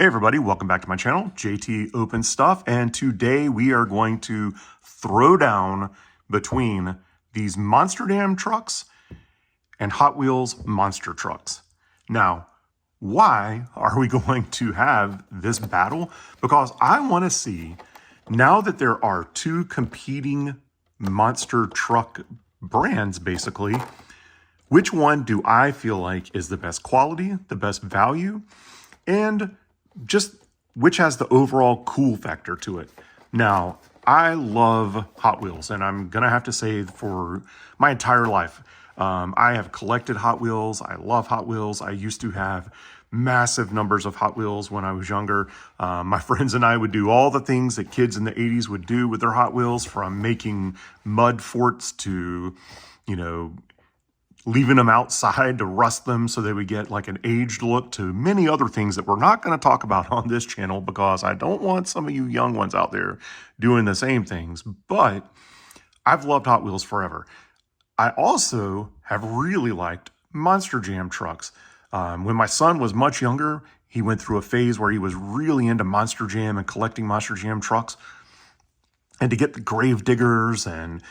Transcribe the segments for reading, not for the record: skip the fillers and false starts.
Hey everybody, welcome back to my channel, JT Open Stuff, and today we are going to throw down between these Monster Jam trucks and Hot Wheels monster trucks. Now, why are we going to have this battle? Because I want to see, now that there are two competing monster truck brands basically, which one do I feel like is the best quality, the best value, and just which has the overall cool factor to it. Now, I love Hot Wheels, and I'm going to have to say for my entire life, I have collected Hot Wheels. I love Hot Wheels. I used to have massive numbers of Hot Wheels when I was younger. My friends and I would do all the things that kids in the 80s would do with their Hot Wheels, from making mud forts to, leaving them outside to rust them so they would get like an aged look, to many other things that we're not going to talk about on this channel because I don't want some of you young ones out there doing the same things. But I've loved Hot Wheels forever. I also have really liked Monster Jam trucks. When my son was much younger, he went through a phase where he was really into Monster Jam and collecting Monster Jam trucks. And to get the grave diggers and,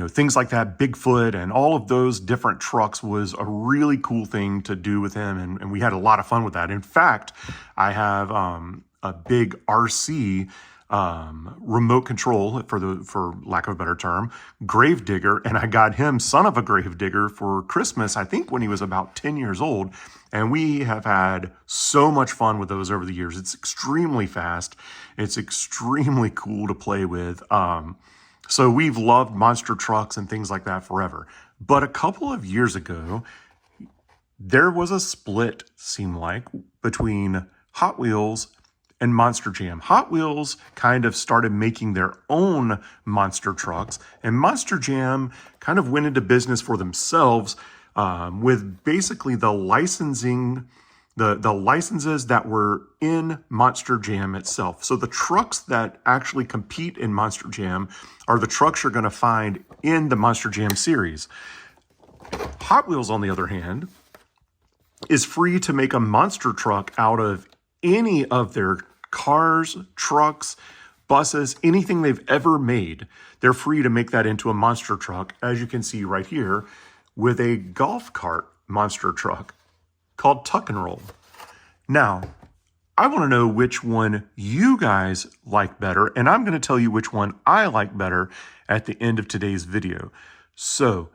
things like that, Bigfoot and all of those different trucks was a really cool thing to do with him. And we had a lot of fun with that. In fact, I have a big RC remote control, for lack of a better term, grave digger. And I got him Son of a Grave Digger for Christmas, I think when he was about 10 years old. And we have had so much fun with those over the years. It's extremely fast. It's extremely cool to play with. So we've loved monster trucks and things like that forever. But a couple of years ago, there was a split, seemed like, between Hot Wheels and Monster Jam. Hot Wheels kind of started making their own monster trucks, and Monster Jam kind of went into business for themselves, with basically the licensing, the licenses that were in Monster Jam itself. So the trucks that actually compete in Monster Jam are the trucks you're going to find in the Monster Jam series. Hot Wheels, on the other hand, is free to make a monster truck out of any of their cars, trucks, buses, anything they've ever made. They're free to make that into a monster truck, as you can see right here, with a golf cart monster truck called Tuck and Roll. Now, I want to know which one you guys like better, and I'm going to tell you which one I like better at the end of today's video. So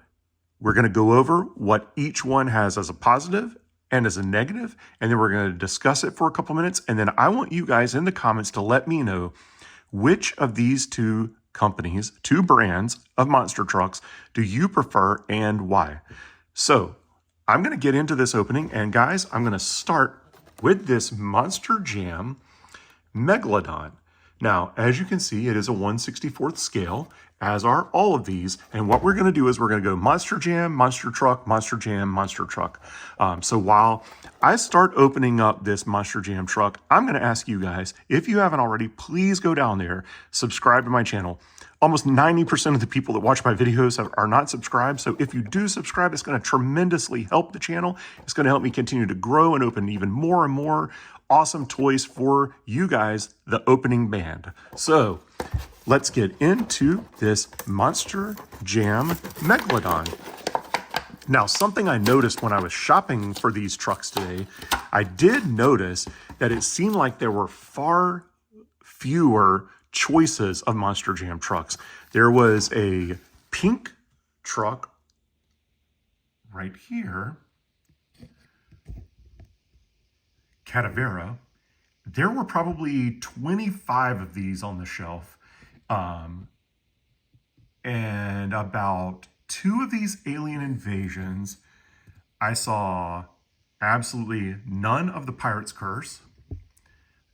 we're going to go over what each one has as a positive and as a negative, and then we're going to discuss it for a couple minutes, and then I want you guys in the comments to let me know which of these two companies, two brands of monster trucks, do you prefer and why? So I'm going to get into this opening, and guys, I'm going to start with this Monster Jam Megalodon. Now, as you can see, it is a 1/64th scale, as are all of these. And what we're going to do is we're going to go Monster Jam, Monster Truck, Monster Jam, Monster Truck. So while I start opening up this Monster Jam truck, I'm going to ask you guys, if you haven't already, please go down there, subscribe to my channel. Almost 90% of the people that watch my videos are not subscribed. So if you do subscribe, it's going to tremendously help the channel. It's going to help me continue to grow and open even more and more awesome toys for you guys, the opening band. So let's get into this Monster Jam Megalodon. Now, something I noticed when I was shopping for these trucks today, I did notice that it seemed like there were far fewer choices of Monster Jam trucks. There was a pink truck right here, Cadavera. There were probably 25 of these on the shelf, and about 2 of these Alien Invasions. I saw absolutely none of the Pirate's Curse,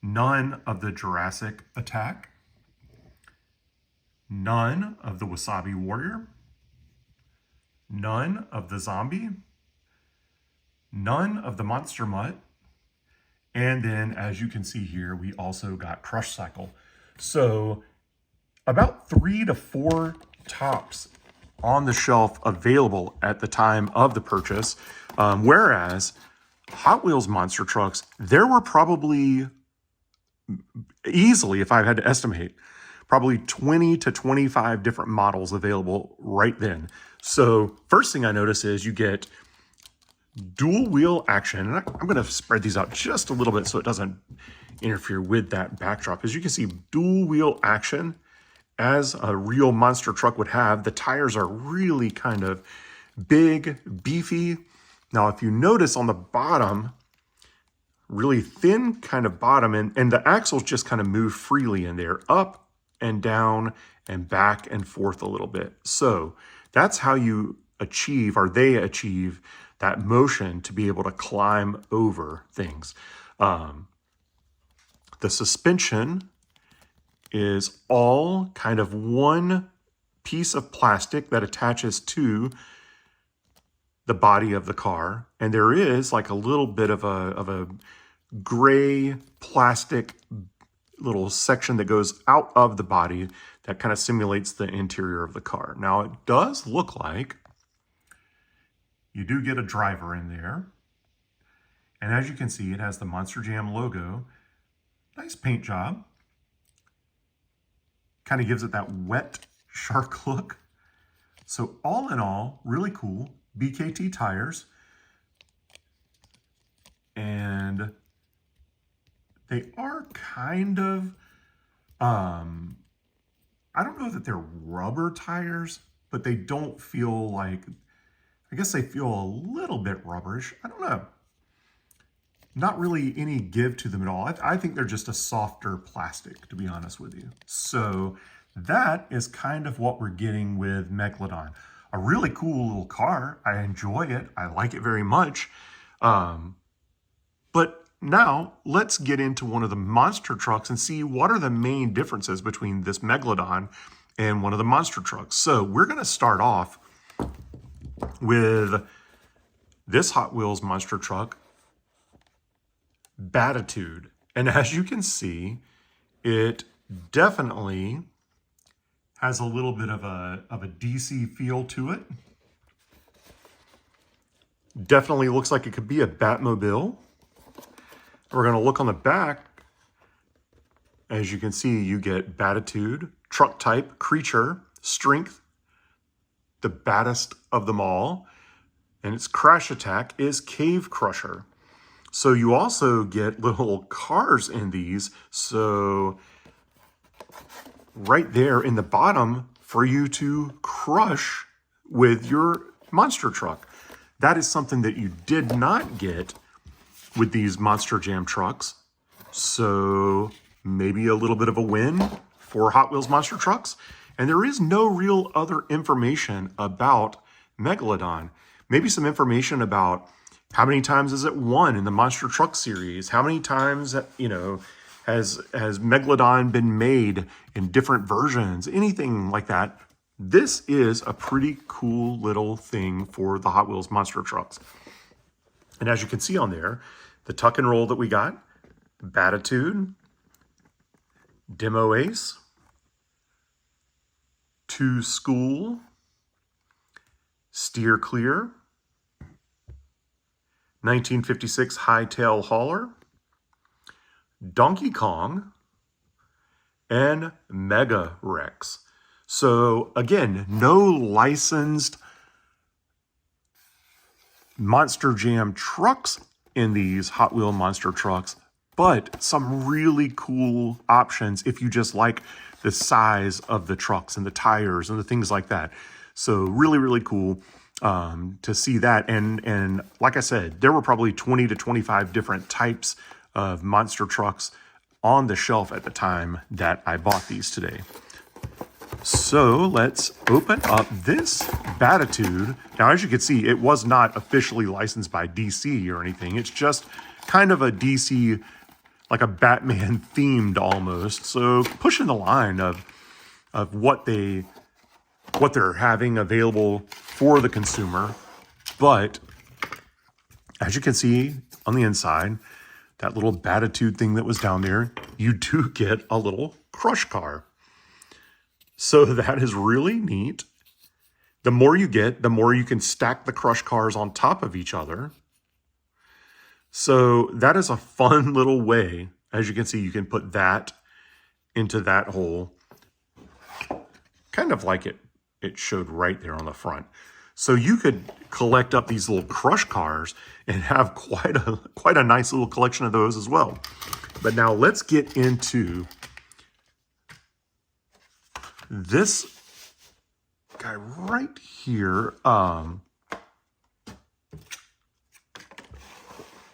none of the Jurassic Attack, none of the Wasabi Warrior, none of the Zombie, none of the Monster Mutt, and then, as you can see here, we also got Crush Cycle. So about 3 to 4 tops on the shelf available at the time of the purchase, whereas Hot Wheels monster trucks, there were probably easily, if I had to estimate, probably 20 to 25 different models available right then. So first thing I notice is you get dual wheel action. And I'm going to spread these out just a little bit so it doesn't interfere with that backdrop. As you can see, dual wheel action, as a real monster truck would have. The tires are really kind of big, beefy. Now, if you notice on the bottom, really thin kind of bottom, and the axles just kind of move freely in there, up and down and back and forth a little bit. So that's how you achieve, or they achieve, that motion to be able to climb over things. The suspension is all kind of one piece of plastic that attaches to the body of the car. And there is like a little bit of a gray plastic little section that goes out of the body that kind of simulates the interior of the car. Now, it does look like you do get a driver in there. And as you can see, it has the Monster Jam logo. Nice paint job. Kind of gives it that wet shark look. So all in all, really cool. BKT tires. And they are kind of, I don't know that they're rubber tires, but they don't feel like, I guess they feel a little bit rubberish. I don't know. Not really any give to them at all. I think they're just a softer plastic, to be honest with you. So that is kind of what we're getting with Megalodon. A really cool little car. I enjoy it. I like it very much. But now let's get into one of the monster trucks and see what are the main differences between this Megalodon and one of the monster trucks. So we're going to start off with this Hot Wheels monster truck, Battitude. And as you can see, it definitely has a little bit of a DC feel to it. Definitely looks like it could be a Batmobile. We're going to look on the back. As you can see, you get Battitude, truck type, creature, strength, the baddest of them all. And its crash attack is Cave Crusher. So you also get little cars in these. So right there in the bottom for you to crush with your monster truck. That is something that you did not get with these Monster Jam trucks. So maybe a little bit of a win for Hot Wheels monster trucks. And there is no real other information about Megalodon. Maybe some information about how many times has it won in the monster truck series? How many times, you know, has Megalodon been made in different versions? Anything like that. This is a pretty cool little thing for the Hot Wheels monster trucks. And as you can see on there, the tuck and roll that we got, Battitude, Demo Ace, To School, Steer Clear, 1956 Hightail Hauler, Donkey Kong, and Mega Rex. So again, no licensed Monster Jam trucks in these Hot Wheel monster trucks, but some really cool options if you just like the size of the trucks and the tires and the things like that. So really, really cool to see that. And like I said, there were probably 20 to 25 different types of monster trucks on the shelf at the time that I bought these today. So let's open up this Battitude. Now, as you can see, it was not officially licensed by DC or anything. It's just kind of a DC, like a Batman themed almost. So pushing the line of what they're having available for the consumer. But as you can see on the inside, that little Battitude thing that was down there, you do get a little crush car. So that is really neat. The more you get, the more you can stack the crush cars on top of each other. So that is a fun little way As you can see, you can put that into that hole, kind of like it showed right there on the front. So you could collect up these little crush cars and have quite a nice little collection of those as well. But now let's get into this guy right here.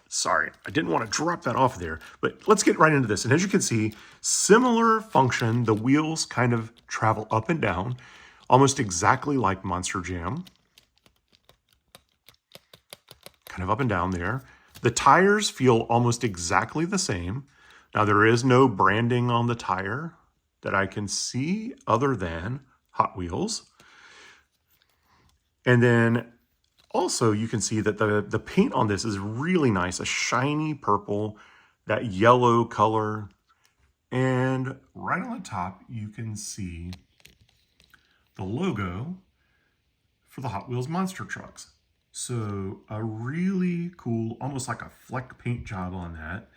Sorry, I didn't want to drop that off there, but let's get right into this. And as you can see, similar function, the wheels kind of travel up and down, almost exactly like Monster Jam. Kind of up and down there. The tires feel almost exactly the same. Now there is no branding on the tire that I can see other than Hot Wheels. And then also you can see that the paint on this is really nice, a shiny purple, that yellow color. And right on the top, you can see the logo for the Hot Wheels monster trucks. So a really cool, almost like a fleck paint job on that.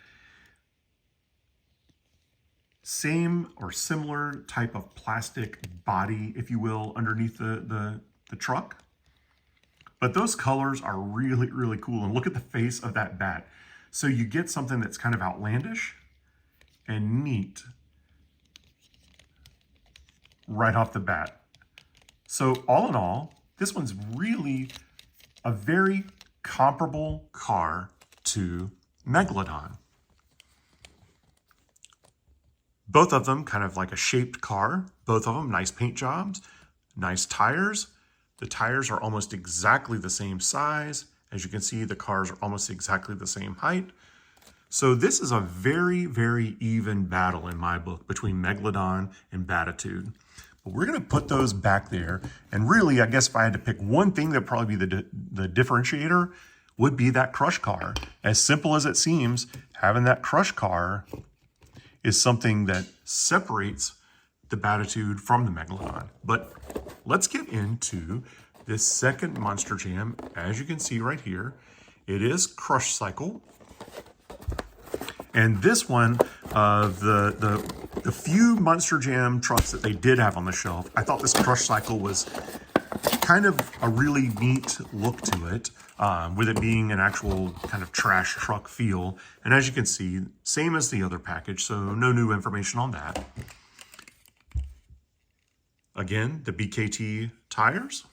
Same or similar type of plastic body, if you will, underneath the truck. But those colors are really, really cool. And look at the face of that bat. So you get something that's kind of outlandish and neat right off the bat. So all in all, this one's really a very comparable car to Megalodon. Both of them kind of like a shaped car. Both of them nice paint jobs, nice tires. The tires are almost exactly the same size. As you can see, the cars are almost exactly the same height. So this is a very, very even battle in my book between Megalodon and Battitude. But we're going to put those back there. And really, I guess if I had to pick one thing that would probably be the differentiator would be that crush car. As simple as it seems, having that crush car is something that separates the Battitude from the Megalodon. But let's get into this second Monster Jam. As you can see right here, it is Crush Cycle. And this one, the few Monster Jam trucks that they did have on the shelf, I thought this Crush Cycle was kind of a really neat look to it, with it being an actual kind of trash truck feel. And as you can see, same as the other package, so no new information on that. Again, the BKT tires,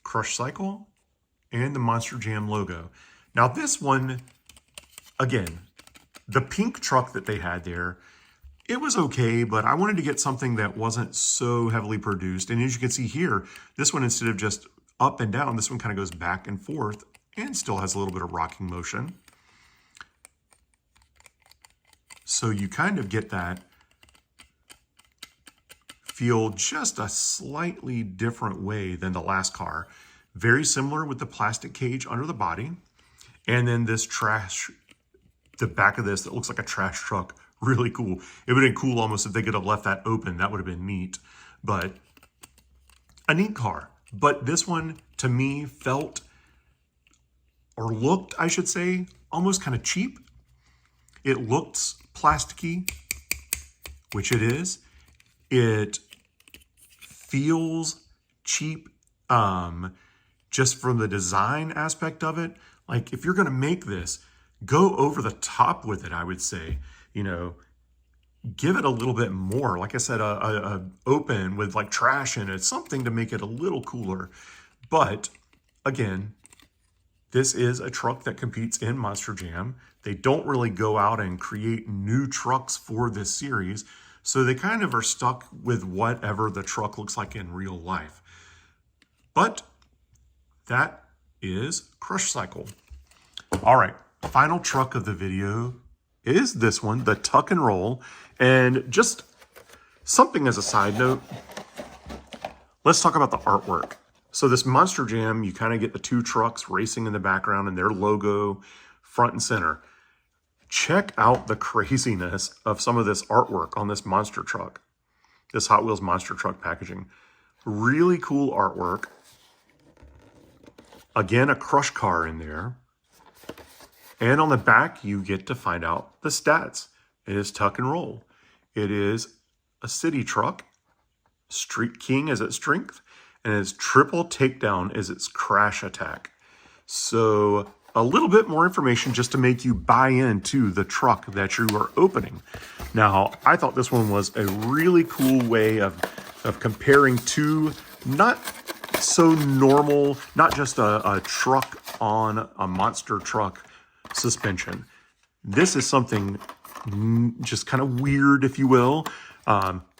Crush Cycle, and the Monster Jam logo. Now this one, again, the pink truck that they had there, it was okay, but I wanted to get something that wasn't so heavily produced. And as you can see here, this one, instead of just up and down, this one kind of goes back and forth and still has a little bit of rocking motion. So you kind of get that feel just a slightly different way than the last car. Very similar with the plastic cage under the body. And then this trash, the back of this that looks like a trash truck, really cool. It would have been cool almost if they could have left that open. That would have been neat. But a neat car. But this one, to me, felt, or looked, I should say, almost kind of cheap. It looks plasticky, which it is. It feels cheap, just from the design aspect of it. Like, if you're going to make this, go over the top with it, I would say. You know, give it a little bit more. Like I said, a open with like trash in it, something to make it a little cooler. But again, this is a truck that competes in Monster Jam. They don't really go out and create new trucks for this series. So they kind of are stuck with whatever the truck looks like in real life. But that is Crush Cycle. All right, final truck of the video is this one, the Tuck and Roll. And just something as a side note, let's talk about the artwork. So this Monster Jam, you kind of get the two trucks racing in the background and their logo front and center. Check out the craziness of some of this artwork on this monster truck, this Hot Wheels monster truck packaging. Really cool artwork. Again, a crush car in there. And on the back, you get to find out the stats. It is tuck and roll. It is a city truck. Street King is its strength, and its triple takedown is its crash attack. So a little bit more information just to make you buy into the truck that you are opening. Now, I thought this one was a really cool way of comparing two not so normal, not just a truck on a monster truck suspension. This is something just kind of weird, if you will.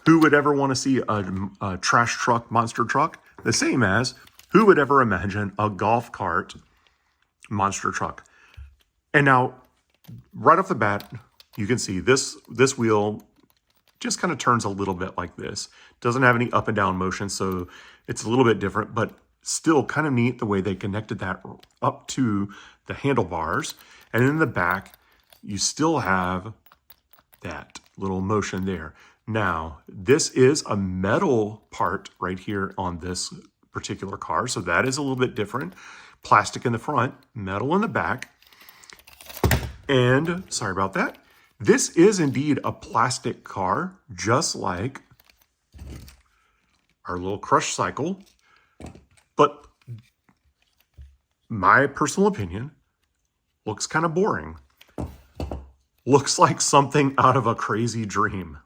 Who would ever want to see a trash truck, monster truck? The same as who would ever imagine a golf cart monster truck? And now, right off the bat, you can see this wheel just kind of turns a little bit like this. Doesn't have any up and down motion, so it's a little bit different, but still kind of neat the way they connected that up to the handlebars. And in the back, you still have that little motion there. Now, this is a metal part right here on this particular car, so that is a little bit different. Plastic in the front, metal in the back. And sorry about that. This is indeed a plastic car, just like our little crush cycle. But my personal opinion, looks kind of boring. Looks like something out of a crazy dream.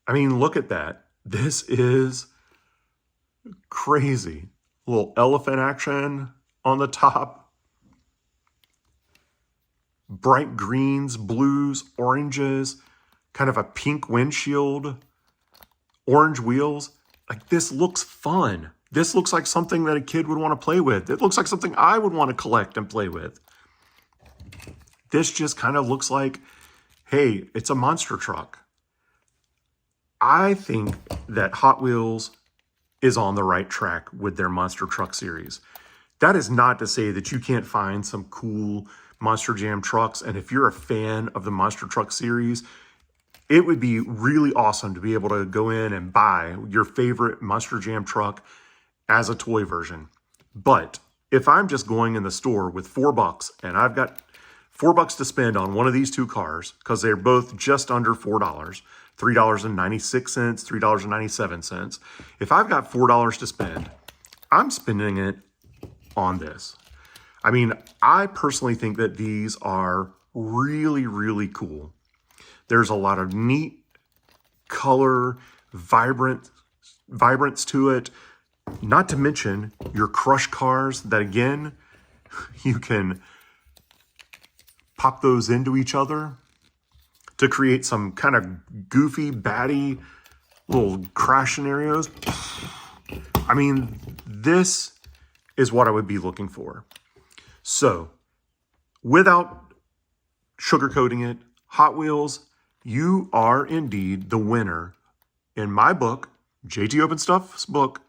I mean, look at that. This is crazy. A little elephant action on the top. Bright greens, blues, oranges, kind of a pink windshield, orange wheels. Like, this looks fun. This looks like something that a kid would want to play with. It looks like something I would want to collect and play with. This just kind of looks like, hey, it's a monster truck. I think that Hot Wheels is on the right track with their monster truck series. That is not to say that you can't find some cool Monster Jam trucks. And if you're a fan of the monster truck series, it would be really awesome to be able to go in and buy your favorite Monster Jam truck as a toy version. But if I'm just going in the store with $4 and I've got $4 to spend on one of these two cars, because they're both just under $4, $3.96, $3.97. If I've got $4 to spend, I'm spending it on this. I mean, I personally think that these are really, really cool. There's a lot of neat color, vibrance to it. Not to mention your crush cars that, again, you can pop those into each other to create some kind of goofy, batty little crash scenarios. I mean, this is what I would be looking for. So, without sugarcoating it, Hot Wheels, you are indeed the winner in my book, JT Open Stuff's book,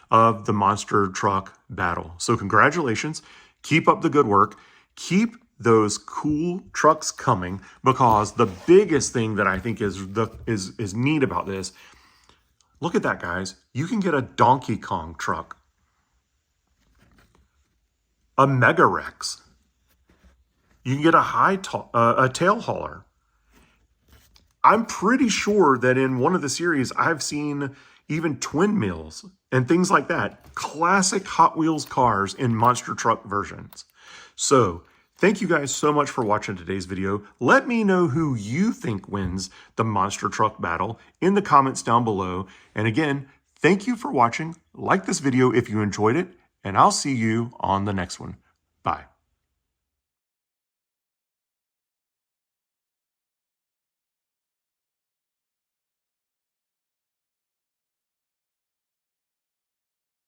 of the monster truck battle. So congratulations. Keep up the good work. Keep those cool trucks coming, because the biggest thing that I think is neat about this, look at that, guys. You can get a Donkey Kong truck, a Mega Rex. You can get a tail hauler. I'm pretty sure that in one of the series, I've seen even twin mills and things like that. Classic Hot Wheels cars in monster truck versions. So, thank you guys so much for watching today's video. Let me know who you think wins the monster truck battle in the comments down below. And again, thank you for watching. Like this video if you enjoyed it, and I'll see you on the next one. Bye.